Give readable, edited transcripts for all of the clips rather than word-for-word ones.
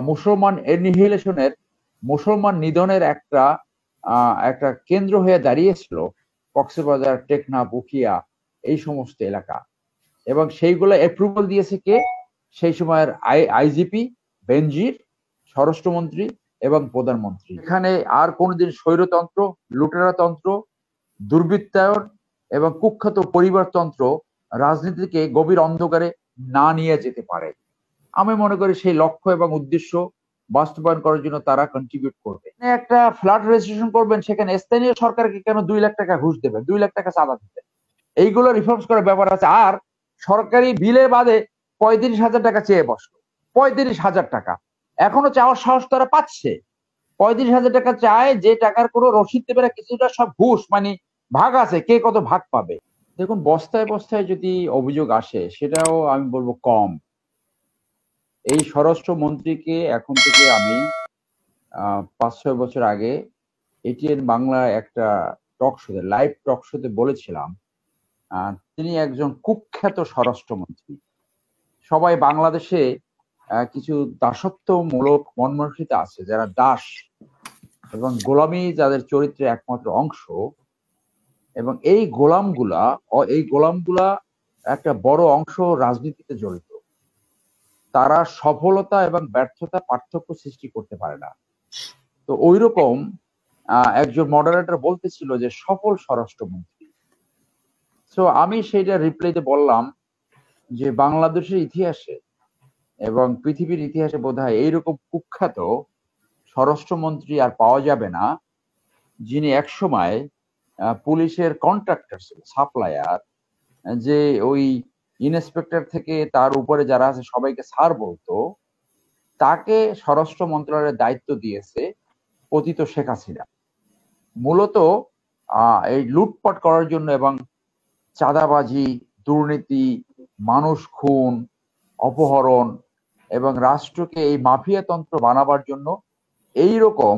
মুসলমান এনিহিলেশনের, মুসলমান নিধনের একটা কেন্দ্র হয়ে দাঁড়িয়েছিল কক্সবাজার, টেকনাফ, উখিয়া, এই সমস্ত এলাকা। এবং সেইগুলো অ্যাপ্রুভাল দিয়েছে কে? সেই সময়ের আইজিপি বেনজির, স্বরাষ্ট্রমন্ত্রী এবং প্রধানমন্ত্রী। এখানে আর কোনোদিন স্বৈরতন্ত্র, লুটেরাতন্ত্র, দুর্বৃত্তায়ন এবং কুখ্যাত পরিবারতন্ত্র রাজনীতিকে গভীর অন্ধকারে না নিয়ে যেতে পারে। আমি মনে করি সেই লক্ষ্য এবং উদ্দেশ্য বাস্তবায়ন করার জন্য তারা কন্ট্রিবিউট করবে। একটা ফ্ল্যাট রেজিস্ট্রেশন করবেন, সেখানে স্থানীয় সরকারকে কেন 2 লাখ টাকা ঘুষ দেবেন, 2 লাখ টাকা চাঁদা দিবেন? এইগুলো রিফর্মস করার ব্যাপার আছে। আর সরকারি বিলে বাদে 35,000 টাকা চেয়ে বসলো, 35,000 টাকা এখনো চাওয়ার সাহস তারা পাচ্ছে। 35,000 টাকা চায়, যে টাকার কোনো রসিদ দেবে না, কিছুটা সব ঘুষ, মানে ভাগ আছে, কে কত ভাগ পাবে। দেখুন, বস্তায় বস্তায় যদি অভিযোগ আসে, সেটাও আমি বলবো কম। এই স্বরাষ্ট্র মন্ত্রীকে এখন থেকে আমি 5-6 বছর আগে এটিএন বাংলা একটা টক শোতে, লাইভ টক শোতে বলেছিলাম, তিনি একজন কুখ্যাত স্বরাষ্ট্রমন্ত্রী। সবাই বাংলাদেশে কিছু দাসত্বমূলক মনমানসিকতা আছে, যারা দাস এবং গোলামি যাদের চরিত্রের একমাত্র অংশ। এবং এই গোলামগুলা একটা বড় অংশ রাজনীতিতে জড়িত। তারা সফলতা এবং ব্যর্থতা পার্থক্য সৃষ্টি করতে পারে না। তো ওইরকম একজন মডারেটর বলতেছিল যে সফল স্বরাষ্ট্রমন্ত্রী। তো আমি সেইটা রিপ্লাইতে বললাম যে বাংলাদেশের ইতিহাসে এবং পৃথিবীর ইতিহাসে বোধহয় এইরকম কুখ্যাত স্বরাষ্ট্রমন্ত্রী আর পাওয়া যাবে না, যিনি একসময় পুলিশের কন্ট্রাক্টর ছিল, সাপ্লায়ার, যে ওই ইন্সপেক্টর থেকে তার উপরে যারা আছে সবাইকে স্যার বলতো, তাকে স্বরাষ্ট্র মন্ত্রণালয়ের দায়িত্ব দিয়েছে পতিত শেখ হাসিনা। মূলত এই লুটপাট করার জন্য এবং চাঁদাবাজি, দুর্নীতি, মানুষ খুন, অপহরণ এবং রাষ্ট্রকে এই মাফিয়াতন্ত্র বানাবার জন্য এইরকম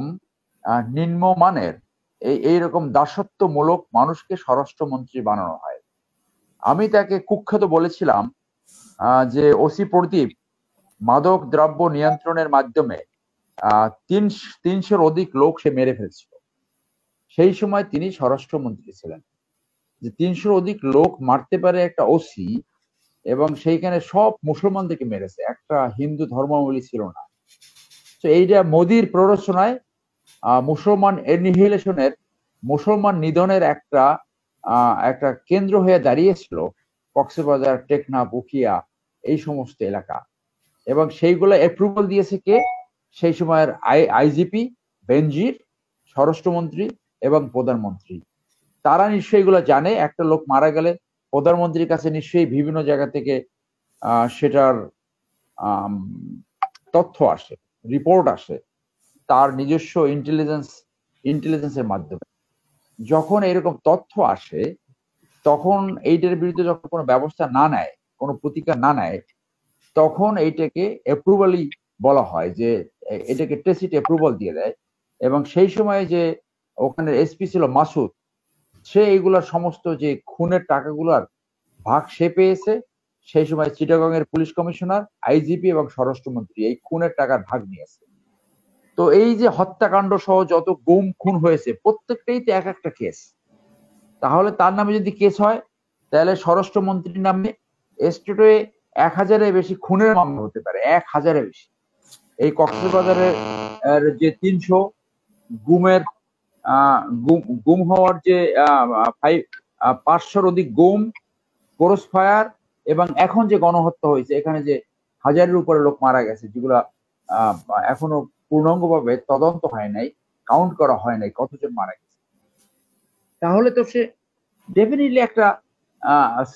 নিম্নমানের এইরকম দাসত্বমূলক মানুষকে স্বরাষ্ট্রমন্ত্রী বানানো হয়। আমি তাকে কুখ্যাত বলেছিলাম যে ওসি প্রদীপ মাদক দ্রব্য নিয়ন্ত্রণের মাধ্যমে 300-র অধিক লোক সে মেরে ফেলছিল। সেই সময় তিনি স্বরাষ্ট্রমন্ত্রী ছিলেন। যে 300-র অধিক লোক মারতে পারে একটা ওসি, এবং সেইখানে সব মুসলমানদেরকে মেরেছে, একটা হিন্দু ধর্মাবলী ছিল না। তো এইটা মোদির প্ররোচনায় মুসলমান এনিহিলেশনের, মুসলমান নিধনের একটা কেন্দ্র হয়ে দাঁড়িয়েছিল কক্সবাজার, টেকনাফ, উখিয়া, এই সমস্ত এলাকা। এবং সেইগুলো অ্যাপ্রুভাল দিয়েছে কে? সেই সময়ের আইজিপি বেনজির, স্বরাষ্ট্রমন্ত্রী এবং প্রধানমন্ত্রী। তারা নিশ্চয়ই এগুলো জানে। একটা লোক মারা গেলে প্রধানমন্ত্রীর কাছে নিশ্চয়ই বিভিন্ন জায়গা থেকে সেটার তথ্য আসে, রিপোর্ট আসে, তার নিজস্ব ইন্টেলিজেন্সের মাধ্যমে। যখন এরকম তথ্য আসে, তখন এইটার বিরুদ্ধে যখন কোনো ব্যবস্থা না নেয়, কোনো প্রতিকার না নেয়, তখন এইটাকে অ্যাপ্রুভালই বলা হয়, যে এটাকে টেসিট অ্যাপ্রুভাল দিয়ে দেয়। এবং সেই সময় যে ওখানে এসপি ছিল মাসুদ, সে এইগুলার সমস্ত যে খুনের টাকাগুলার ভাগ সে পেয়েছে। সেই সময় চিটাগং এর পুলিশ কমিশনার, আইজিপি এবং স্বরাষ্ট্রমন্ত্রী এই খুনের টাকার ভাগ নিয়েছে। তো এই যে হত্যাকাণ্ড সহ যত গুম খুন হয়েছে, প্রত্যেকটাই তো এক একটা কেস। তাহলে তার নামে যদি কেস হয়, তাহলে স্বরাষ্ট্রমন্ত্রীর নামে স্টেটে 1,000-এর বেশি খুনের মামলা হতে পারে, 1,000-এর বেশি। এই কক্সবাজারের যে 300 গুমের গুম হওয়ার যে 500-র অধিক গুম, ক্রস ফায়ার, এবং এখন যে গণহত্যা হয়েছে, এখানে যে 1,000-এর উপরে লোক মারা গেছে, যেগুলা এখনো পূর্ণাঙ্গভাবে তদন্ত হয় নাই, কাউন্ট করা হয় নাই কতজন মারা গেছে। তাহলে তো সে ডেফিনেটলি একটা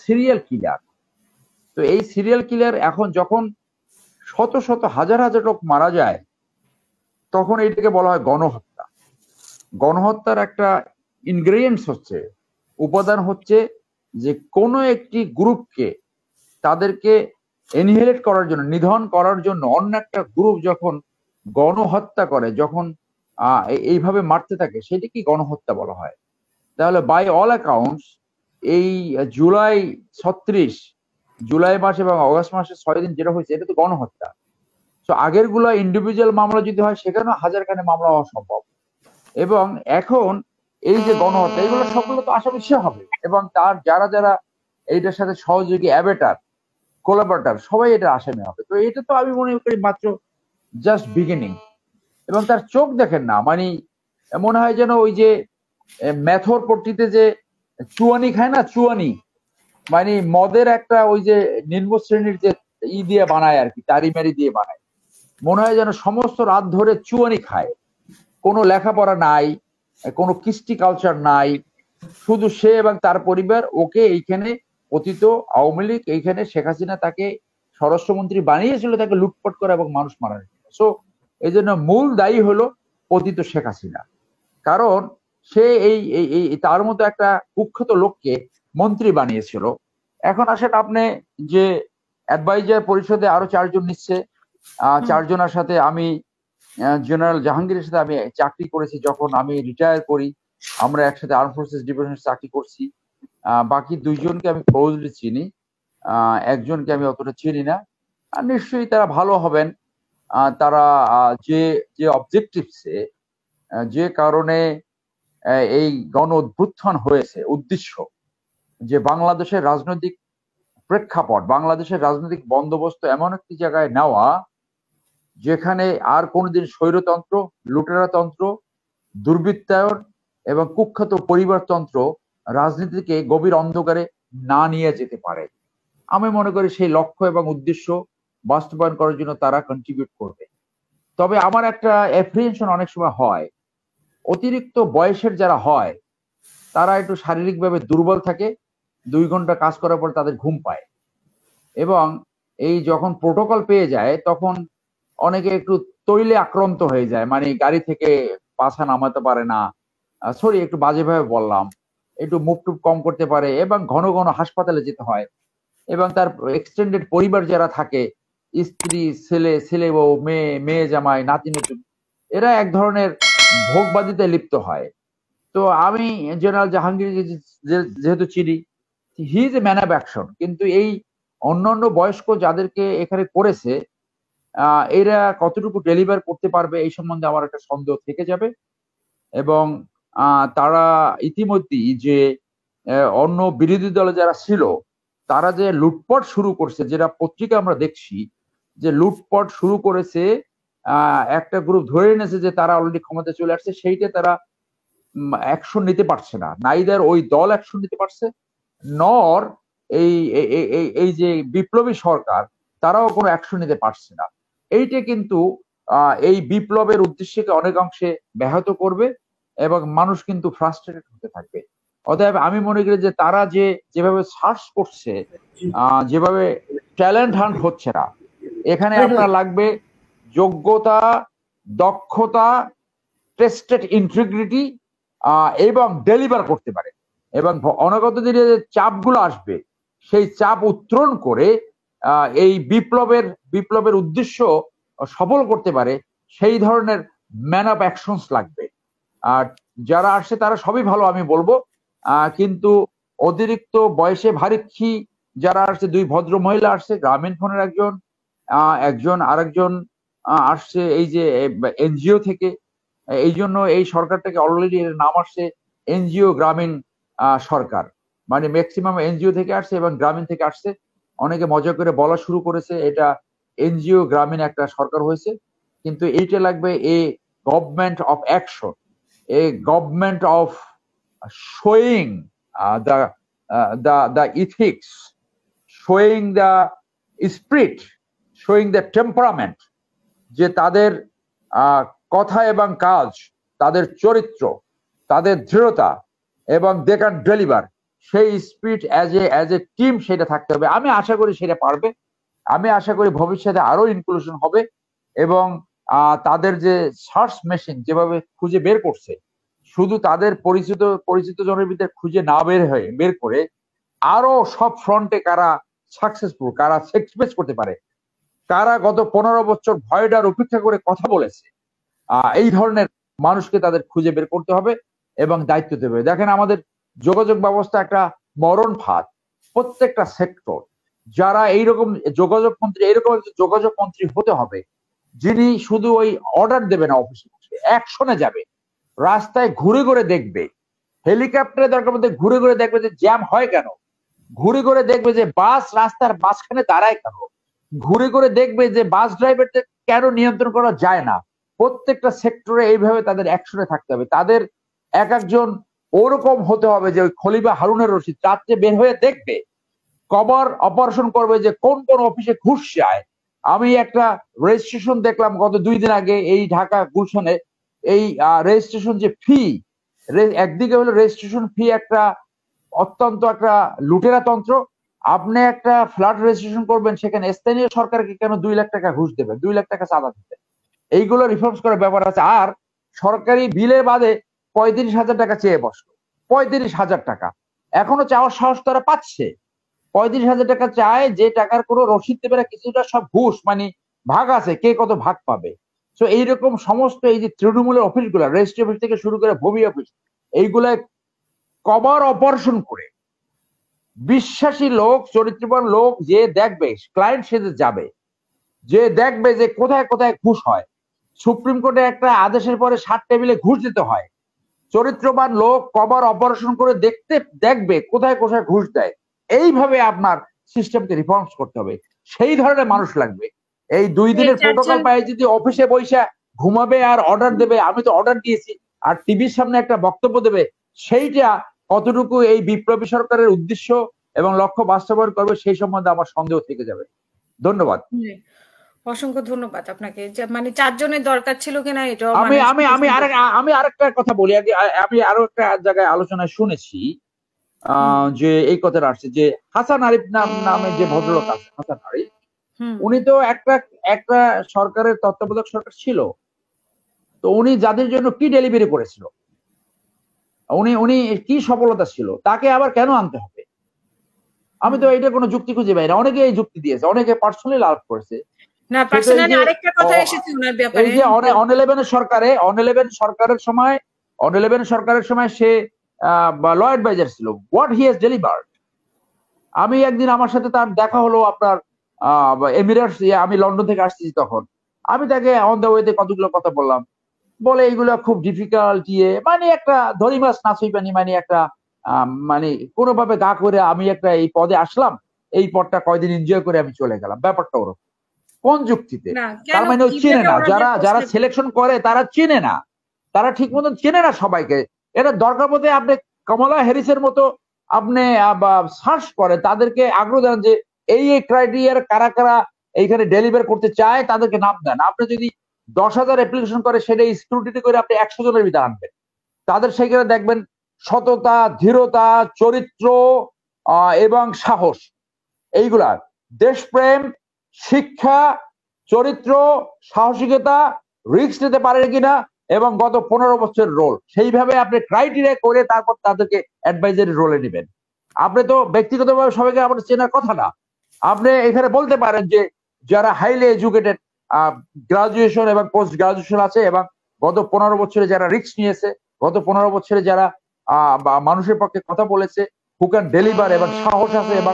সিরিয়াল কিলার। তো এই সিরিয়াল কিলার এখন যখন শত শত হাজার হাজার লোক মারা যায়, তখন এইটাকে বলা হয় গণহত্যা। গণহত্যার একটা ইনগ্রেডিয়েন্টস হচ্ছে, উপাদান হচ্ছে, যে কোনো একটি গ্রুপকে, তাদেরকে এনহিলেট করার জন্য, নিধন করার জন্য অন্য একটা গ্রুপ যখন গণহত্যা করে, যখন এইভাবে মারতে থাকে, সেটাকে গণহত্যা বলা হয়। তাহলে বাই অল অ্যাকাউন্টস এই জুলাই 36, জুলাই মাস এবং অগস্ট মাসে 6 দিন যেটা হয়েছে, এটা তো গণহত্যা। তো আগের গুলা ইন্ডিভিজুয়াল মামলা যদি হয় সেখানেও হাজারখানে মামলা হওয়া সম্ভব। এবং এখন এই যে গণহত্যা এগুলো সবগুলো তো আসামি সে হবে, এবং তার যারা যারা এইটার সাথে সহযোগী, অ্যাবেটার, কোলাবরেটর, সবাই এটা আসামি হবে। তো এটা তো আমি মনে করি মাত্র জাস্ট বিগিনিং। এবং তার চোখ দেখেন না, মানে মনে হয় যেন ওই যে মেথর পট্টিতে যে চুয়ানি খায় না, চুয়ানি মানে মদের একটা ওই যে নিম্ন শ্রেণীর যে দিয়ে বানায় আর কি, তারি মারি দিয়ে বানায়, মনে হয় যেন সমস্ত রাত ধরে চুয়ানি খায়, কোনো লেখাপড়া নাই, কোনো কৃষ্টি কালচার নাই, শুধু সে এবং তার পরিবার। ওকে এইখানে অতীত আওয়ামী লীগ, এইখানে শেখ হাসিনা তাকে স্বরাষ্ট্রমন্ত্রী বানিয়েছিল তাকে লুটপাট করা এবং মানুষ মারার জন্য। সো এই জন্য মূল দায়ী হলো পতিত শেখ হাসিনা, কারণ সে এই তার মতো একটা কুখ্যাত লোককে মন্ত্রী বানিয়েছিল। এখন আসেন আপনি যে অ্যাডভাইজার পরিষদে আরো 4 জন নিচ্ছে, 4 জনের সাথে আমি জেনারেল জাহাঙ্গীরের সাথে আমি চাকরি করেছি, যখন আমি রিটায়ার করি আমরা একসাথে আর্ম ফোর্সেস ডিভিশনে চাকরি করছি। বাকি 2 জনকে আমি ক্লোজলি চিনি, একজনকে আমি অতটা চিনি না। আর নিশ্চয়ই তারা ভালো হবেন। তারা যে যে অবজেক্টিভসে, যে কারণে এই গণ অভ্যুত্থান হয়েছে, উদ্দেশ্য যে বাংলাদেশের রাজনৈতিক প্রেক্ষাপট, বাংলাদেশের রাজনৈতিক বন্দোবস্ত এমন একটি জায়গায় নেওয়া যেখানে আর কোনোদিন স্বৈরতন্ত্র, লুটেরাতন্ত্র, দুর্বৃত্তায়ন এবং কুখ্যাত পরিবারতন্ত্র রাজনীতিকে গভীর অন্ধকারে না নিয়ে যেতে পারে। আমি মনে করি সেই লক্ষ্য এবং উদ্দেশ্য বাস্তবায়ন করার জন্য তারা কন্ট্রিবিউট করবে। তবে আমার একটা অ্যাপ্রিহেনশন অনেক সময় হয়, অতিরিক্ত বয়সের যারা হয় তারা একটু শারীরিকভাবে দুর্বল থাকে, 2 ঘন্টা কাজ করার পর তাদের ঘুম পায়, এবং এই যখন প্রোটোকল পেয়ে যায় তখন অনেকে একটু তৈলে আক্রান্ত হয়ে যায়, মানে গাড়ি থেকে পাছা নামাতে পারে না, সরি একটু বাজেভাবে বললাম, একটু মুখ টুপ কম করতে পারে এবং ঘন ঘন হাসপাতালে যেতে হয়। এবং তার এক্সটেন্ডেড পরিবার যারা থাকে, স্ত্রী, ছেলে, ছেলে বউ, মেয়ে, মেয়ে জামাই, নাতি নতুন, এরা এক ধরনের ভোগবাদিতে লিপ্ত হয়। তো আমি জেনারেল জাহাঙ্গীর যেহেতু চিনি, he is a man of action, কিন্তু এই অন্যান্য বয়স্ক যাদেরকে এখানে করেছে এরা কতটুকু ডেলিভার করতে পারবে এই সম্বন্ধে আমার একটা সন্দেহ থেকে যাবে। এবং তারা ইতিমধ্যেই যে অন্য বিরোধী দলে যারা ছিল তারা যে লুটপাট শুরু করছে, যেটা পত্রিকা আমরা দেখছি যে লুটপাট শুরু করেছে, একটা গ্রুপ ধরে এনেছে যে তারা অলরেডি ক্ষমতায় চলে আসছে, সেইটা তারা অ্যাকশন নিতে পারছে না, নাইদার ওই দল অ্যাকশন নিতে পারছে, নর এই এই যে বিপ্লবী সরকার তারাও কোনো অ্যাকশন নিতে পারছে না। এইটা কিন্তু এই বিপ্লবের উদ্দেশ্যকে অনেকাংশে ব্যাহত করবে এবং মানুষ কিন্তু ফ্রাস্ট্রেটেড হতে থাকবে। অতএব আমি মনে করি যে তারা যেভাবে সার্চ করছে, যেভাবে ট্যালেন্ট হান্ট হচ্ছে না, এখানে আপনার লাগবে যোগ্যতা, দক্ষতা, টেস্টেড ইন্টিগ্রিটি এবং ডেলিভার করতে পারে। এবং অনাগত দিনে যে চাপগুলো আসবে সেই চাপ উত্তরণ করে এই বিপ্লবের উদ্দেশ্য সফল করতে পারে, সেই ধরনের ম্যান অফ অ্যাকশনস লাগবে। আর যারা আসছে তারা সবই ভালো আমি বলবো, কিন্তু অতিরিক্ত বয়সে ভারিক্ষী যারা আসছে, 2 ভদ্র মহিলা আসছে, গ্রামীণ ফোনের একজন আরেকজন আসছে এই যে এনজিও থেকে। এই জন্য এই সরকারটাকে অলরেডি এর নাম আসছে এনজিও গ্রামীণ সরকার, মানে ম্যাক্সিমাম এনজিও থেকে আসছে এবং গ্রামীণ থেকে আসছে। অনেকে মজা করে বলা শুরু করেছে এটা এনজিও গ্রামীণ একটা সরকার হয়েছে, কিন্তু এইটা লাগবে a government of action, a government of showing the ethics, showing the spirit, showing the temperament, যে তাদের কথা এবং কাজ, তাদের চরিত্র, তাদের দৃঢ়তা এবং দে ক্যান ডেলিভার, সেই স্পিরিট অ্যাজ এ টিম সেটা থাকতে হবে। আমি আশা করি সেটা পারবে। আমি আশা করি ভবিষ্যতে আরো ইনক্লুশন হবে এবং তাদের যে সার্চ মেশিন যেভাবে খুঁজে বের করছে, শুধু তাদের পরিচিত জনের ভিতরে খুঁজে না বের করে আরো সব ফ্রন্টে কারা সাকসেসফুল, কারা সেক্সপ্রেস করতে পারে, কারা গত 15 বছর ভয়ডার উপেক্ষা করে কথা বলেছে, এই ধরনের মানুষকে তাদের খুঁজে বের করতে হবে এবং দায়িত্ব দেবে। দেখেন আমাদের যোগাযোগ ব্যবস্থা একটা মরণ ফাঁদ, প্রত্যেকটা সেক্টর, যারা এইরকম যোগাযোগ মন্ত্রী, এইরকম যোগাযোগ মন্ত্রী হতে হবে যিনি শুধু ওই অর্ডার দেবে না, অফিসে বসে অ্যাকশনে যাবে, রাস্তায় ঘুরে ঘুরে দেখবে, হেলিকপ্টারে দরকার মধ্যে ঘুরে ঘুরে দেখবে যে জ্যাম হয় কেন, ঘুরে ঘুরে দেখবে যে বাস রাস্তার মাঝখানে দাঁড়ায় কেন, ঘুরে ঘুরে দেখবে যে বাস ড্রাইভারদের কেন নিয়ন্ত্রণ করা যায় না। প্রত্যেকটা সেক্টরে এইভাবে তাদের অ্যাকশনে থাকতে হবে। তাদের এক একজন ওরকম হতে হবে যে ওই খলিফা হারুনের রশিদ রাত্রে বের হয়ে দেখবে, কভার অপারেশন করবে যে কোন কোন অফিসে ঘুষ যায়। আমি একটা রেজিস্ট্রেশন দেখলাম গত 2 দিন আগে এই ঢাকা গুলশনে, এই রেজিস্ট্রেশন যে ফি, একদিকে হলো রেজিস্ট্রেশন ফি একটা অত্যন্ত একটা লুটেরা তন্ত্র। আপনি একটা ফ্ল্যাট রেজিস্ট্রেশন করবেন, সেখানে স্থানীয় সরকারকে কেন 2 লাখ টাকা ঘুষ দেবেন, 2 লাখ টাকা চাঁদা দিতে, এইগুলো রিফর্মস করার ব্যাপার আছে। আর সরকারি বিলের বাদে 35,000 টাকা চেয়ে বসলো, 35,000 টাকা এখনো চাওয়ার সাহস তারা পাচ্ছে। 35,000 টাকা চায়, যে টাকার কোনো রসিদ দেবে না, কিছুটা সব ঘুষ, মানে ভাগ আছে, কে কত ভাগ পাবে। তো এইরকম সমস্ত এই যে তৃণমূলের অফিসগুলা, রেজিস্ট্রি অফিস থেকে শুরু করে ভূমি অফিস, এইগুলা কভার অপারেশন করে বিশ্বাসী লোক, চরিত্রবান লোক যে দেখবে, ক্লায়েন্ট সেজে যাবে, যে দেখবে যে কোথায় কোথায় ঘুষ হয়। সুপ্রিম কোর্টে একটা আদেশের পরে 7 টেবিলে ঘুষ দিতে হয়। চরিত্রবান লোক কভার অপারেশন করে দেখবে কোথায় কোথায় ঘুষ দেয়। এইভাবে আপনার সিস্টেমকে রিফর্মস করতে হবে, সেই ধরনের মানুষ লাগবে। এই 2 দিনের প্রোটোকল পাই যদি অফিসে বৈশা ঘুমাবে আর অর্ডার দেবে, আমি তো অর্ডার দিয়েছি, আর টিভির সামনে একটা বক্তব্য দেবে, সেইটা কতটুকু এই বিপ্লবী সরকারের উদ্দেশ্য এবং লক্ষ্য বাস্তবায়ন করবে সেই সম্বন্ধে আমার সন্দেহ থেকে যাবে। ধন্যবাদ। অসংখ্য ধন্যবাদ আপনাকে। মানে 4 জনের দরকার ছিল কিনা এটাও আমি আরেকটা কথা বলি। আমি আরো একটা জায়গায় আলোচনায় শুনেছি যে এই কথাটা আসছে যে হাসান আরিফ নামে যে ভদ্রলোক আছে, হাসান আরিফ, উনি তো একটা সরকারের তত্ত্বাবধায়ক সরকার ছিল। তো উনি যাদের জন্য কি ডেলিভারি করেছিল, উনি কি সফলতা ছিল, তাকে আবার কেন আনতে হবে? আমি তো এটা কোনো যুক্তি খুঁজে পাই না। অনেকে এই যুক্তি দিয়েছে, অনেকে পার্সোনালি লাভ করেছে। না, পার্সোনালি আরেকটা কথা এসেছে ওনার ব্যাপারে, এই যে অন 11 সরকারের সময় সে ল অ্যাডভাইজার ছিল। What he has delivered. আমি একদিন আমার সাথে তার দেখা হলো আপনার এমিরেটস, আমি লন্ডন থেকে আসছি তখন। আমি তাকে অন দ্য ওয়েতে কতগুলো কথা বললাম, বলে এইগুলো খুব ডিফিকাল্ট, মানে একটা ধরি মাছ নাচই পানি, মানে একটা মানে কোনোভাবে গা করে আমি একটা এই পদে আসলাম, এই পদটা কয়দিন এনজয় করে আমি চলে গেলাম, ব্যাপারটা ওরকম। কোন যুক্তিতে? তার মানে ও চিনে না, যারা সিলেকশন করে তারা চিনে না, তারা ঠিক মতন চেনে না সবাইকে। এটা দরকার মধ্যে আপনি কমলা হ্যারিসের মতো আপনি সার্চ করে তাদেরকে আগ্রহ দেন যে এই ক্রাইটেরিয়ার কারা কারা এইখানে ডেলিভার করতে চায়, তাদেরকে নাম দেন। আপনি যদি 10,000 অ্যাপ্লিকেশন করে সেটা স্ক্রুটিনি করে আপনি 100 জনের ভিতরে আনবেন, তাদের সেখানে দেখবেন সততা, ধীরতা, চরিত্র এবং সাহস, এইগুলা দেশপ্রেম, শিক্ষা, চরিত্র, সাহসিকতা, রিস্ক নিতে পারে কিনা, এবং গত 15 বছর রোল, সেইভাবে আপনি ক্রাইটেরিয়া করে তারপর তাদেরকে অ্যাডভাইজারি রোলে নেবেন। আপনি তো ব্যক্তিগতভাবে সবাইকে আপনার চেনার কথা না। আপনি এখানে বলতে পারেন যে যারা হাইলি এডুকেটেড, গ্রাজুয়েশন এবং পোস্ট গ্রাজুয়েশন আছে, এবং গত 15 বছরে যারা রিস্ক নিয়েছে, গত 15 বছরে যারা মানুষের পক্ষে কথা বলেছে, হু ক্যান ডেলিভার, এবং সাহস আছে, এবং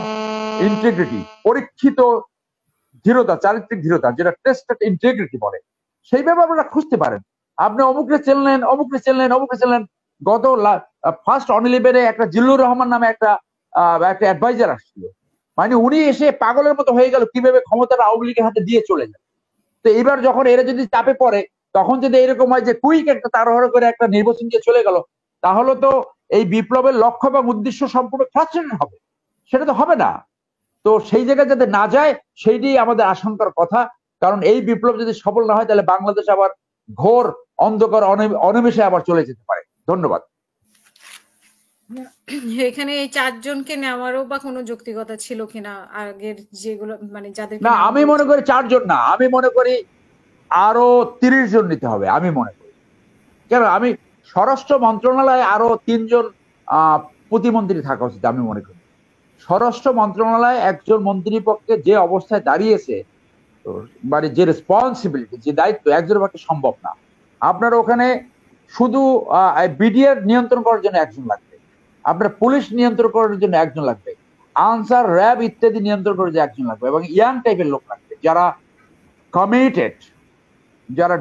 ইন্টিগ্রিটি, পরীক্ষিত দৃঢ়তা, চারিত্রিক দৃঢ়তা, যেটা টেস্টেড ইন্টিগ্রিটি বলে, সেইভাবে আপনারা খুঁজতে পারেন। আপনি অমুকরে চেনলেন। গত ফার্স্ট অন 11-এ একটা জিল্লুর রহমান নামে একটা অ্যাডভাইজার আসছিল, মানে উনি এসে পাগলের মতো হয়ে গেল কিভাবে ক্ষমতাটা আওয়ামী লীগের হাতে দিয়ে চলে যায়। তো এবার যখন এরা যদি চাপে পড়ে, তখন যদি এরকম হয় যে কুইক একটা তাড়াহুড়ো করে একটা নির্বাচন দিয়ে চলে গেল, তাহলে তো এই বিপ্লবের লক্ষ্য এবং উদ্দেশ্য সম্পূর্ণ ফ্রাস্ট্রেটেড হবে, সেটা তো হবে না। তো সেই জায়গায় যাতে না যায়, সেইটি আমাদের আশঙ্কার কথা। কারণ এই বিপ্লব যদি সফল না হয়, তাহলে বাংলাদেশ আবার ঘোর অন্ধকার অনিমেষে আবার চলে যেতে পারে। ধন্যবাদ। এখানে এই 4 জনকে নেওয়ারও বা কোনো যৌক্তিকতা ছিল কিনা, আগের যেগুলো মানে যাদের না, আমি মনে করি 4 জন না, আমি মনে করি আরো 30 জন নিতে হবে। আমি মনে করি, কেন, আমি স্বরাষ্ট্র মন্ত্রণালয়ে আরো 3 জন প্রতিমন্ত্রী থাকা উচিত। আমি মনে করি স্বরাষ্ট্র মন্ত্রণালয় একজন মন্ত্রীর পক্ষে যে অবস্থায় দাঁড়িয়েছে, মানে যে রেসপন্সিবিলিটি, যে দায়িত্ব, একজনের পক্ষে সম্ভব না। আপনার ওখানে শুধু বিডিআর নিয়ন্ত্রণ করার জন্য একজন লাগবে, আপনার পুলিশ নিয়ন্ত্রণ করার জন্য একজন লাগবে, আনসার, র্যাব ইত্যাদি নিয়ন্ত্রণ করার জন্য একজন লাগবে, এবং ইয়াং টাইপের লোক লাগবে যারা কমিটেড, যারা